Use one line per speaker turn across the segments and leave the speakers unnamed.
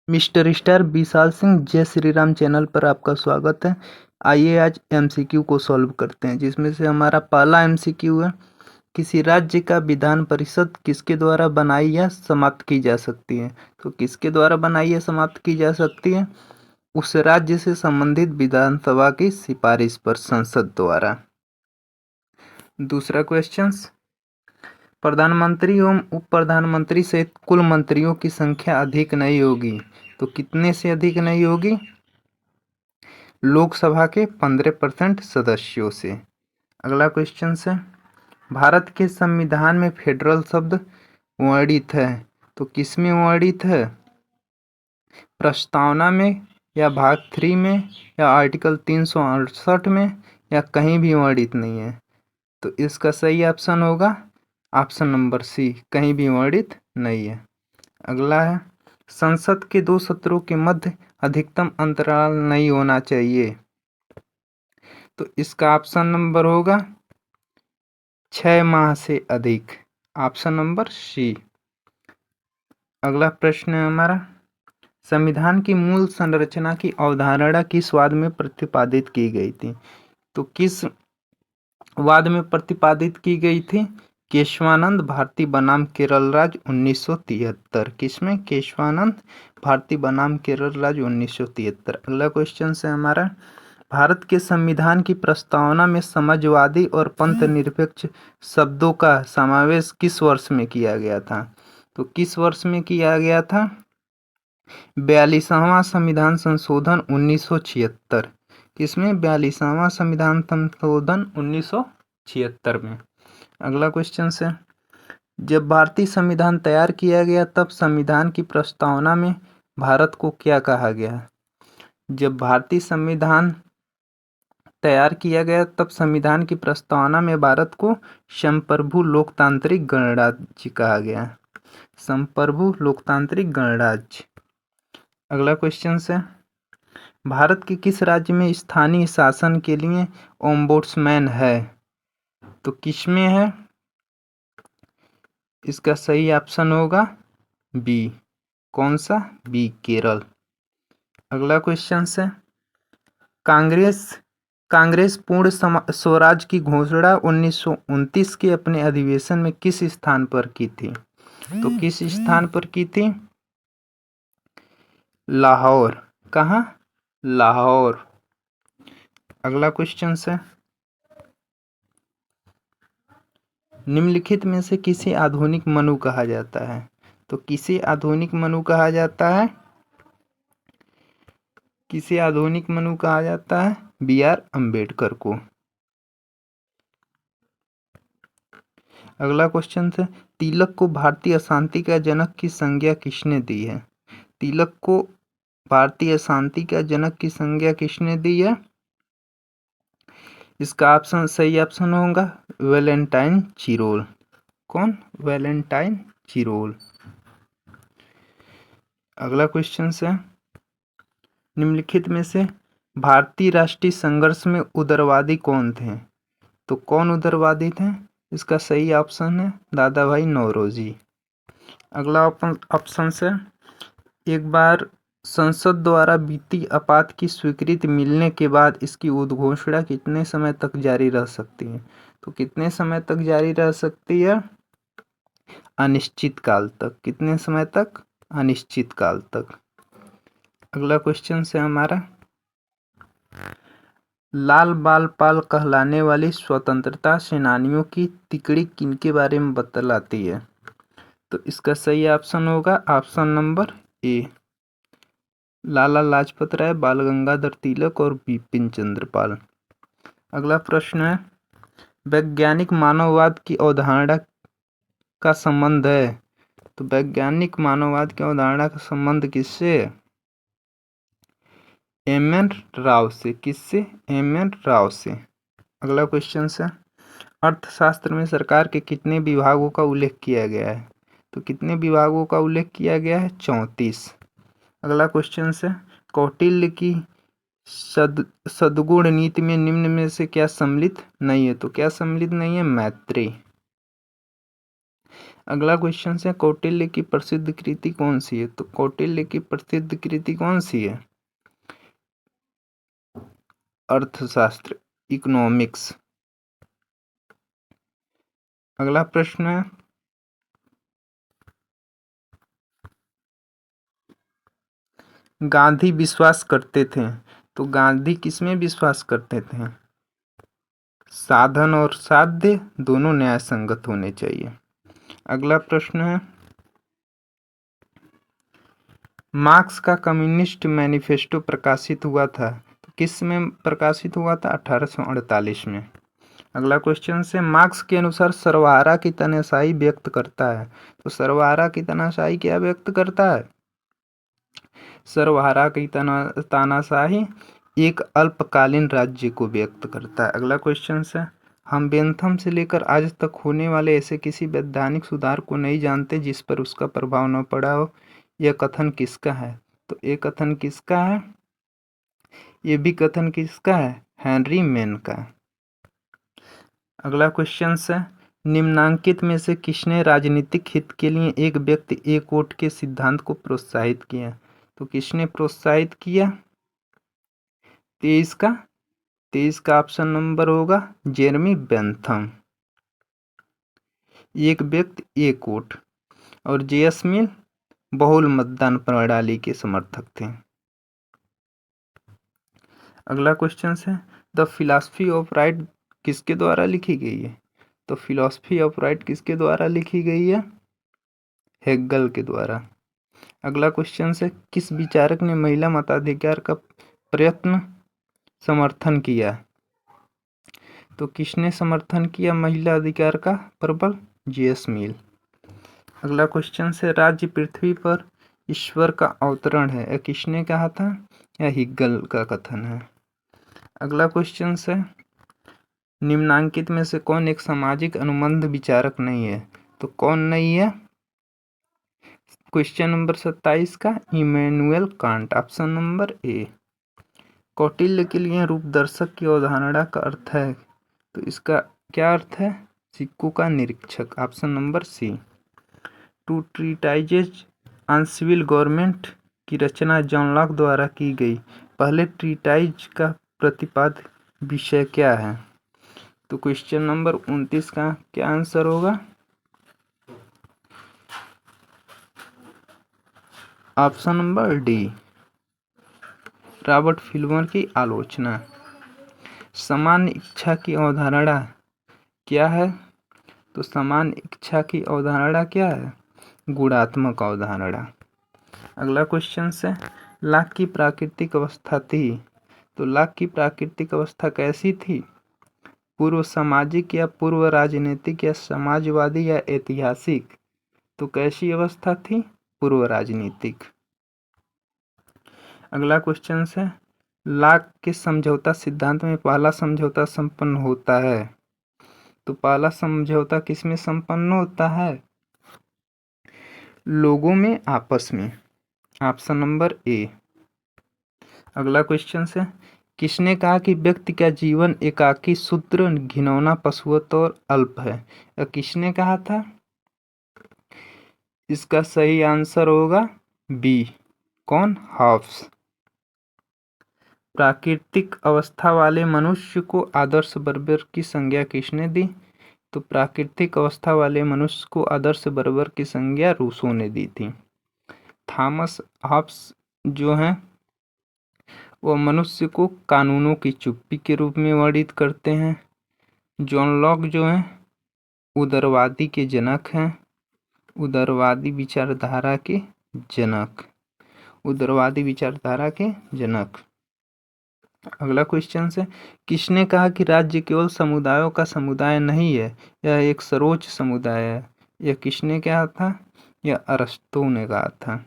Mister star Vishal Singh जय Shri Ram channel पर आपका स्वागत है। आइए आज एमसीक्यू को सॉल्व करते हैं, जिसमें से हमारा पहला एमसीक्यू है, किसी राज्य का विधान परिषद किसके द्वारा बनाई या समाप्त की जा सकती है। तो किसके द्वारा बनाई या समाप्त की जा सकती है? उस राज्य से संबंधित विधानसभा की सिफारिश पर संसद द्वारा। दूसरा क्वेश्चन, प्रधानमंत्री एवं उप प्रधानमंत्री सहित कुल मंत्रियों की संख्या अधिक नहीं होगी, तो कितने से अधिक नहीं होगी? लोकसभा के 15% सदस्यों से। अगला क्वेश्चन है, भारत के संविधान में फेडरल शब्द वर्णित है, तो किसमें वर्णित है? प्रस्तावना में या भाग 3 में या आर्टिकल 368 में या कहीं भी वर्णित नहीं है। तो इसका सही ऑप्शन होगा ऑप्शन नंबर सी, कहीं भी वर्णित नहीं है। अगला है, संसद के 2 सत्रों के मध्य अधिकतम अंतराल नहीं होना चाहिए, तो इसका ऑप्शन नंबर होगा 6 माह से अधिक, ऑप्शन नंबर सी। अगला प्रश्न है हमारा, संविधान की मूल संरचना की अवधारणा किस वाद में प्रतिपादित की गई थी? तो किस वाद में प्रतिपादित की गई थी? केशवानंद भारती बनाम केरल राज्य 1973। किसमें? केशवानंद भारती बनाम केरल राज्य 1973। अगला क्वेश्चन है हमारा, भारत के संविधान की प्रस्तावना में समाजवादी और पंथ निरपेक्ष शब्दों का समावेश किस वर्ष में किया गया था? तो किस वर्ष में किया गया था? 42वां संविधान संशोधन 1976। किसमें? 42वां संविधान संशोधन 1976 में। अगला क्वेश्चन है, जब भारतीय संविधान तैयार किया गया तब संविधान की प्रस्तावना में भारत को क्या कहा गया? जब भारतीय संविधान तैयार किया गया तब संविधान की प्रस्तावना में भारत को संप्रभु लोकतांत्रिक गणराज्य कहा गया। संप्रभु लोकतांत्रिक गणराज्य। अगला क्वेश्चन है, भारत के किस राज्य में स्थानीय शासन के लिए ओम्बुड्समैन है? तो किसमें है? इसका सही ऑप्शन होगा बी। कौन सा? बी, केरल। अगला क्वेश्चन है, कांग्रेस पूर्ण स्वराज की घोषणा 1929 के अपने अधिवेशन में किस स्थान पर की थी? तो किस स्थान पर की थी? लाहौर। कहाँ? लाहौर। अगला क्वेश्चन है, निम्नलिखित में से किसे आधुनिक मनु कहा जाता है? तो किसे आधुनिक मनु कहा जाता है? किसे आधुनिक मनु कहा जाता है? बी आर अम्बेडकर को। अगला क्वेश्चन है, तिलक को भारतीय अशांति का जनक की संज्ञा किसने दी है? तिलक को भारतीय अशांति का जनक की संज्ञा किसने दी है? इसका ऑप्शन सही ऑप्शन होगा वैलेंटाइन चिरोल। कौन? Valentine Chirol. अगला क्वेश्चन है, निम्नलिखित में से भारतीय राष्ट्रीय संघर्ष में उदारवादी कौन थे? तो कौन उदारवादी थे? इसका सही ऑप्शन है दादा भाई नौरोजी। अगला ऑप्शन है, एक बार संसद द्वारा वित्तीय आपात की स्वीकृति मिलने के बाद इसकी उद्घोषणा कितने समय तक जारी रह सकती है? तो कितने समय तक जारी रह सकती है? अनिश्चित काल तक। कितने समय तक? अनिश्चित काल तक। अगला क्वेश्चन है हमारा, लाल बाल पाल कहलाने वाली स्वतंत्रता सेनानियों की तिकड़ी किनके बारे में बतलाती है? तो इसका सही ऑप्शन होगा option number A, Lala Lajpat Rai, बाल गंगाधर तिलक और बिपिन चंद्र पाल। अगला प्रश्न है, वैज्ञानिक मानववाद की अवधारणा का संबंध है? तो वैज्ञानिक मानववाद की अवधारणा का संबंध किससे है? एम एन राव से। किससे? एम एन राव से। अगला क्वेश्चन है, अर्थशास्त्र में सरकार के कितने विभागों का उल्लेख किया गया है? तो कितने विभागों का उल्लेख किया गया है? 34। अगला क्वेश्चन है, कौटिल्य की सद्गुण नीति में निम्न में से क्या सम्मिलित नहीं है? तो क्या सम्मिलित नहीं है? मैत्रेय। अगला क्वेश्चन है कौटिल्य की प्रसिद्ध कृति कौन सी है? तो कौटिल्य की प्रसिद्ध कृति कौन सी है? अर्थशास्त्र, इकोनॉमिक्स। अगला प्रश्न है गांधी विश्वास करते थे, तो गांधी किसमें विश्वास करते थे? साधन और साध्य दोनों न्याय संगत होने चाहिए। अगला प्रश्न है मार्क्स का कम्युनिस्ट मैनिफेस्टो प्रकाशित हुआ था, तो किस में प्रकाशित हुआ था? 1848 में। अगला क्वेश्चन से मार्क्स के अनुसार सर्वहारा की तानाशाही व्यक्त करता है, तो सर्वहारा की तानाशाही क्या व्यक्त करता है? सर्वहारा की तानाशाही एक अल्पकालीन राज्य को व्यक्त करता है। अगला क्वेश्चन है हम बेंथम से लेकर आज तक होने वाले ऐसे किसी वैधानिक सुधार को नहीं जानते जिस पर उसका प्रभाव न पड़ा हो, यह कथन किसका है? तो ये कथन किसका है? ये भी कथन किसका है? हेनरी मैन का। अगला क्वेश्चन है निम्नांकित में से किसने राजनीतिक हित के लिए एक व्यक्ति एक वोट के सिद्धांत को प्रोत्साहित किया? तो किसने प्रोत्साहित किया? 23 का ऑप्शन नंबर होगा जेरमी बेंथम। एक व्यक्ति एक वोट। और जेएस मिल बहुल मतदान प्रणाली के समर्थक थे। अगला क्वेश्चन है द फिलॉसफी ऑफ राइट किसके द्वारा लिखी गई है? तो फिलॉसफी ऑफ राइट किसके द्वारा लिखी गई है? हेगल के द्वारा। अगला क्वेश्चन है किस विचारक ने महिला मताधिकार का प्रयत्न समर्थन किया? तो किसने समर्थन किया महिला अधिकार का प्रबल? जेएस मिल। अगला क्वेश्चन है राज्य पृथ्वी पर ईश्वर का अवतरण है, यह किसने कहा था? यह हेगल का कथन है। अगला क्वेश्चन है निम्नांकित में से कौन एक सामाजिक अनुबंध विचारक नहीं है? तो कौन नहीं है? क्वेश्चन नंबर 27 का Immanuel Kant, option number A. Kautilya के लिए रूपदर्शक की अवधारणा का अर्थ है, तो इसका क्या अर्थ है? सिक्कों का निरीक्षक, option number C. Two treatises on civil government की रचना जॉन लॉक द्वारा की गई पहले ट्रीटाइज का प्रतिपाद्य विषय क्या है? तो क्वेश्चन नंबर 29 का क्या आंसर होगा? Option number D, Robert Filmer की आलोचना। समान इच्छा की अवधारणा क्या है? तो समान इच्छा की अवधारणा क्या है? गुणात्मक अवधारणा। अगला क्वेश्चन है लाक की प्राकृतिक अवस्था थी, तो लाक की प्राकृतिक अवस्था कैसी थी? पूर्व सामाजिक या पूर्व राजनीतिक या समाजवादी या ऐतिहासिक? तो कैसी अवस्था थी? पूर्व राजनीतिक। अगला क्वेश्चन है लाक के समझौता सिद्धांत में पहला समझौता संपन्न होता है, तो पहला समझौता किसमें संपन्न होता है? लोगों में आपस में, ऑप्शन नंबर ए। अगला क्वेश्चन है किसने कहा कि व्यक्ति का जीवन एकाकी शूद्र घिनौना पशुवत और अल्प है? या किसने कहा था? इसका सही आंसर होगा बी, कौन? हॉब्स। प्राकृतिक अवस्था वाले मनुष्य को आदर्श बर्बर की संज्ञा किसने दी? तो प्राकृतिक अवस्था वाले मनुष्य को आदर्श बर्बर की संज्ञा रूसो ने दी थी। थॉमस हॉब्स जो हैं वो मनुष्य को कानूनों की चुप्पी के रूप में वर्णित करते हैं। जॉन लॉक जो हैं उदारवादी के जनक हैं, उदारवादी विचारधारा के जनक, उदारवादी विचारधारा के जनक। अगला क्वेश्चन है किसने कहा कि राज्य केवल समुदायों का समुदाय नहीं है, यह एक सर्वोच्च समुदाय है? यह किसने कहा था? यह अरस्तु ने कहा था।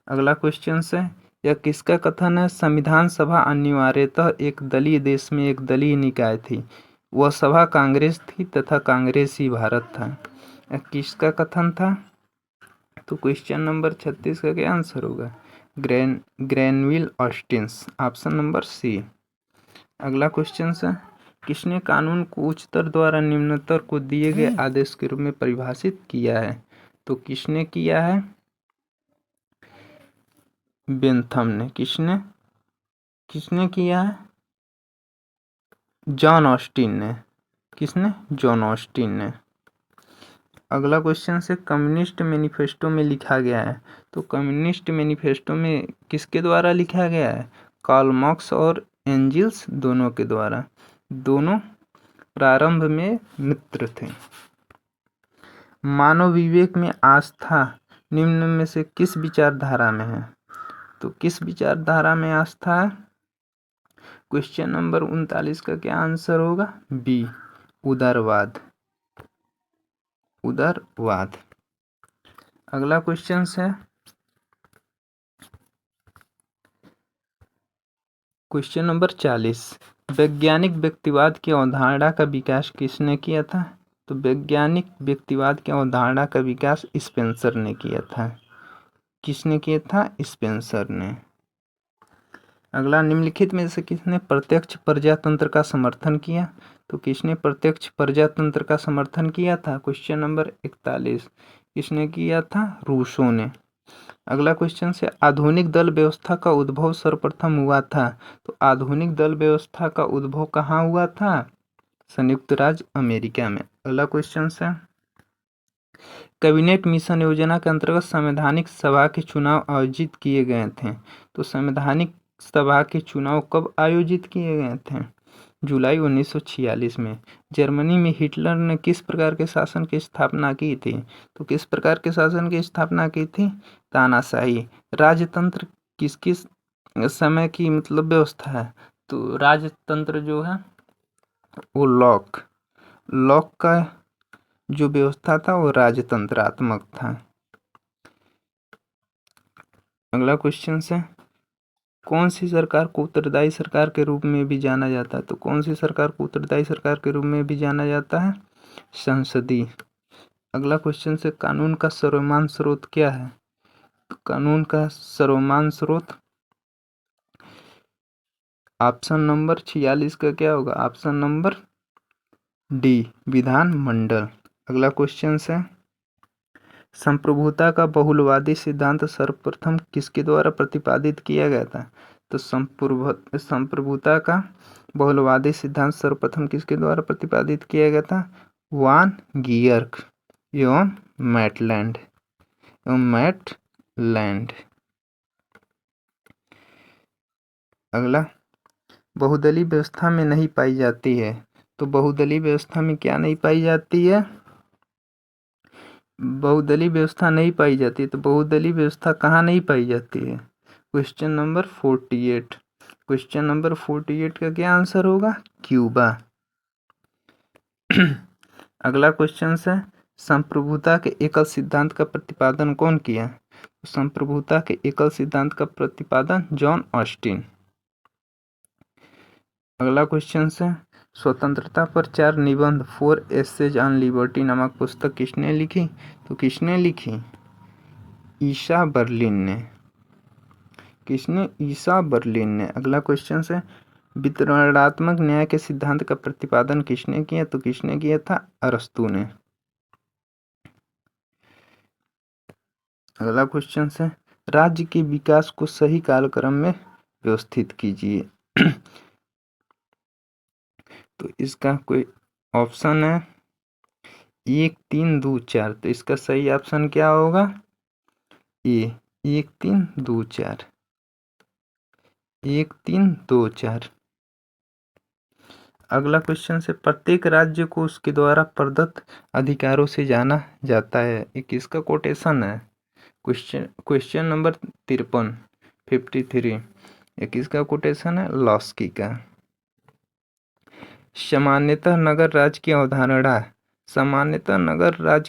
अगला क्वेश्चन है यह किसका कथन है? संविधान सभा अनिवार्यतः एक दलीय देश में एक दलीय निकाय थी, वह सभा कांग्रेस थी तथा कांग्रेस ही भारत था। यह किसका कथन था? तो क्वेश्चन नंबर 36 का क्या आंसर होगा? Granville Austin's, option number C. अगला क्वेश्चन है किसने कानून को उच्चतर द्वारा निम्नतर को दिए गए आदेश के रूप में परिभाषित किया है? तो किसने किया है? बेंथम ने। किसने किया है? जॉन ऑस्टिन ने। किसने? जॉन ऑस्टिन ने। अगला क्वेश्चन से कम्युनिस्ट मैनिफेस्टो में लिखा गया है। तो कम्युनिस्ट मैनिफेस्टो में किसके द्वारा लिखा गया है? कार्ल मार्क्स और एंजिल्स दोनों के द्वारा। दोनों प्रारंभ में मित्र थे। मानव विवेक में आस्था निम्न में से किस विचारधारा में है? तो किस विचारधारा में आस्था है? क्वेश्चन नंबर 39 का क्या आंसर होगा? बी, उदारवाद। उदारवाद। अगला क्वेश्चन है क्वेश्चन नंबर 40। वैज्ञानिक व्यक्तिवाद की अवधारणा का विकास किसने किया था? तो वैज्ञानिक व्यक्तिवाद की अवधारणा का विकास स्पेंसर ने किया था। किसने किया था? स्पेंसर ने। अगला, निम्नलिखित में से किसने प्रत्यक्ष प्रजातंत्र का समर्थन किया? तो किसने प्रत्यक्ष प्रजातंत्र का समर्थन किया था? Question number 41। किसने किया था? रूसो ने। अगला क्वेश्चन से आधुनिक दल व्यवस्था का उद्भव सर्वप्रथम हुआ था। तो आधुनिक दल व्यवस्था का उद्भव कहाँ हुआ था? संयुक्त राज्य अमेरिका में। अगला क्वेश्चन से कैबिनेट मिशन योजना के अंतर्गत संवैधानिक सभा के चुनाव आयोजित किए गए थे। तो संवैधानिक सभा के चुनाव कब आयोजित किए गए थे? जुलाई 1946 में। जर्मनी में हिटलर ने किस प्रकार के शासन की स्थापना की थी? तो किस प्रकार के शासन की स्थापना की थी? तानाशाही। राजतंत्र किस किस समय की व्यवस्था है? तो राजतंत्र जो है वो लॉक का जो व्यवस्था था वो राजतंत्रात्मक था। अगला क्वेश्चन है कौन सी सरकार को उत्तरदायी सरकार के रूप में भी जाना जाता है? तो कौन सी सरकार को उत्तरदायी सरकार के रूप में भी जाना जाता है? संसदीय। अगला क्वेश्चन से कानून का सर्वमान्य स्रोत क्या है? तो कानून का सर्वमान्य स्रोत ऑप्शन नंबर 46 का क्या होगा? ऑप्शन नंबर डी, विधानमंडल। अगला क्वेश्चन है संप्रभुता का बहुलवादी सिद्धांत सर्वप्रथम किसके द्वारा प्रतिपादित किया गया था? तो संप्रभुता का बहुलवादी सिद्धांत सर्वप्रथम किसके द्वारा प्रतिपादित किया गया था? वान गियर्क एवं मैटलैंड। अगला, बहुदलीय व्यवस्था में नहीं पाई जाती है। तो बहुदलीय व्यवस्था में क्या नहीं पाई जाती है? बहुदलीय व्यवस्था नहीं पाई जाती है। तो बहुदलीय व्यवस्था कहाँ नहीं पाई जाती है? Question number 48। क्वेश्चन नंबर 48 का क्या आंसर होगा? क्यूबा। अगला क्वेश्चन है संप्रभुता के एकल सिद्धांत का प्रतिपादन कौन किया? संप्रभुता के एकल सिद्धांत का प्रतिपादन जॉन ऑस्टिन। अगला क्वेश्चन है स्वतंत्रता पर 4 निबंध 4 एसेज ऑन लिबर्टी नामक पुस्तक किसने लिखी? तो किसने लिखी? ईसा बर्लिन ने। किसने? ईसा बर्लिन ने। अगला क्वेश्चन है वितरणात्मक न्याय के सिद्धांत का प्रतिपादन किसने किया? तो किसने किया था? अरस्तू ने। अगला क्वेश्चन है राज्य के विकास को सही कालक्रम में व्यवस्थित कीजिए। तो इसका कोई ऑप्शन है 1 3 2 4। तो इसका सही ऑप्शन क्या होगा? ए, 1 3 2 4। 1 3 2 4। अगला क्वेश्चन से प्रत्येक राज्य को उसके द्वारा प्रदत्त अधिकारों से जाना जाता है। ये किसका कोटेशन है? क्वेश्चन नंबर 53 ये किसका कोटेशन है? लॉस्की का। सामान्यतः नगर राज्य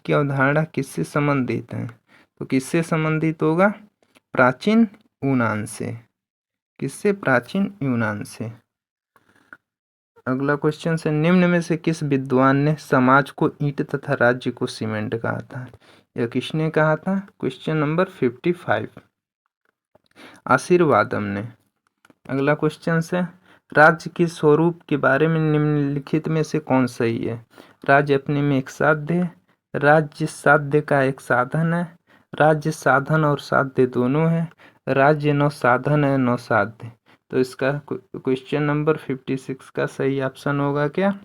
की अवधारणा किससे संबंधित है? तो किससे संबंधित होगा? प्राचीन यूनान से। किससे? प्राचीन यूनान से। अगला क्वेश्चन से निम्न में से किस विद्वान ने समाज को ईंट तथा राज्य को सीमेंट कहा था? यह किसने कहा था? क्वेश्चन नंबर 55 आशीर्वादम ने। अगला क्वेश्चन से राज्य के स्वरूप के बारे में निम्नलिखित में से कौन सही है? राज्य अपने में एक साध्य है, राज्य साध्य का एक साधन है, राज्य साधन और साध्य दोनों है, राज्य न साधन है न साध्य। तो इसका क्वेश्चन नंबर 56 का सही ऑप्शन होगा क्या?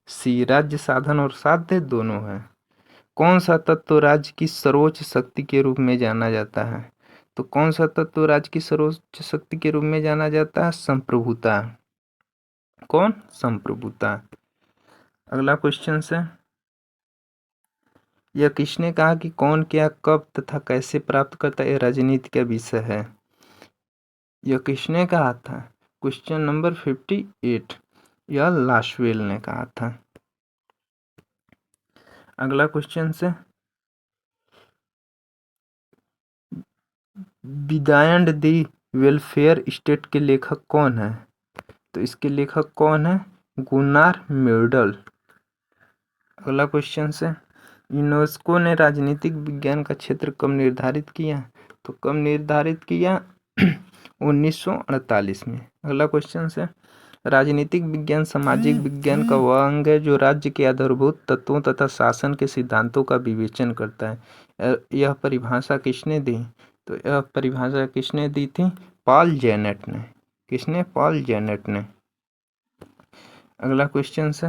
सी, राज्य साधन और साध्य दोनों है। कौन सा तत्व राज्य की सर्वोच्च शक्ति के रूप में जाना जाता है? तो कौन सा तत्व राज्य की सर्वोच्च शक्ति के रूप में जाना जाता है? संप्रभुता। कौन? संप्रभुता। अगला क्वेश्चन से, यह किसने कहा कि कौन क्या कब तथा कैसे प्राप्त करता है? यह राजनीति का विषय है। यह किसने कहा था? क्वेश्चन नंबर 58, यह लाशवेल ने कहा था। अगला क्वेश्चन से, बियॉन्ड द वेलफेयर स्टेट के लेखक कौन है? तो इसके लेखक कौन है? गुनार म्यूडल। अगला क्वेश्चन से, यूनेस्को ने राजनीतिक विज्ञान का क्षेत्र कब निर्धारित किया? तो कब निर्धारित किया? 1948 में। अगला क्वेश्चन से, राजनीतिक विज्ञान सामाजिक विज्ञान का वह अंग है जो राज्य के आधारभूत तत्वों तथा शासन के सिद्धांतों का विवेचन करता है। यह परिभाषा किसने दी? तो यह परिभाषा किसने दी थी? पॉल जेनेट ने। किसने? पॉल जेनेट ने। अगला क्वेश्चन से,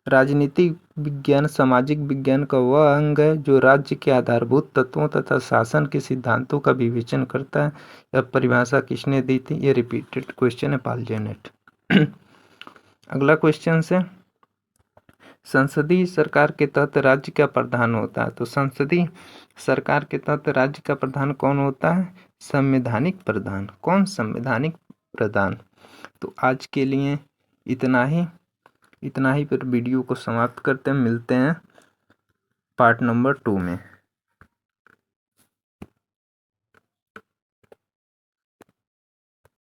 राजनीतिक विज्ञान सामाजिक विज्ञान का वह अंग है जो राज्य के आधारभूत तत्वों तथा शासन के सिद्धांतों का विवेचन करता है। यह परिभाषा किसने दी थी? यह रिपीटेड क्वेश्चन है, पॉल जेनेट। अगला क्वेश्चन से, संसदीय सरकार के तहत राज्य का प्रधान होता है? तो संसदीय सरकार के तहत राज्य का प्रधान कौन होता है? संवैधानिक प्रधान। कौन? संवैधानिक प्रधान। तो आज के लिए इतना ही पर वीडियो को समाप्त करते हैं। मिलते हैं पार्ट नंबर 2 में।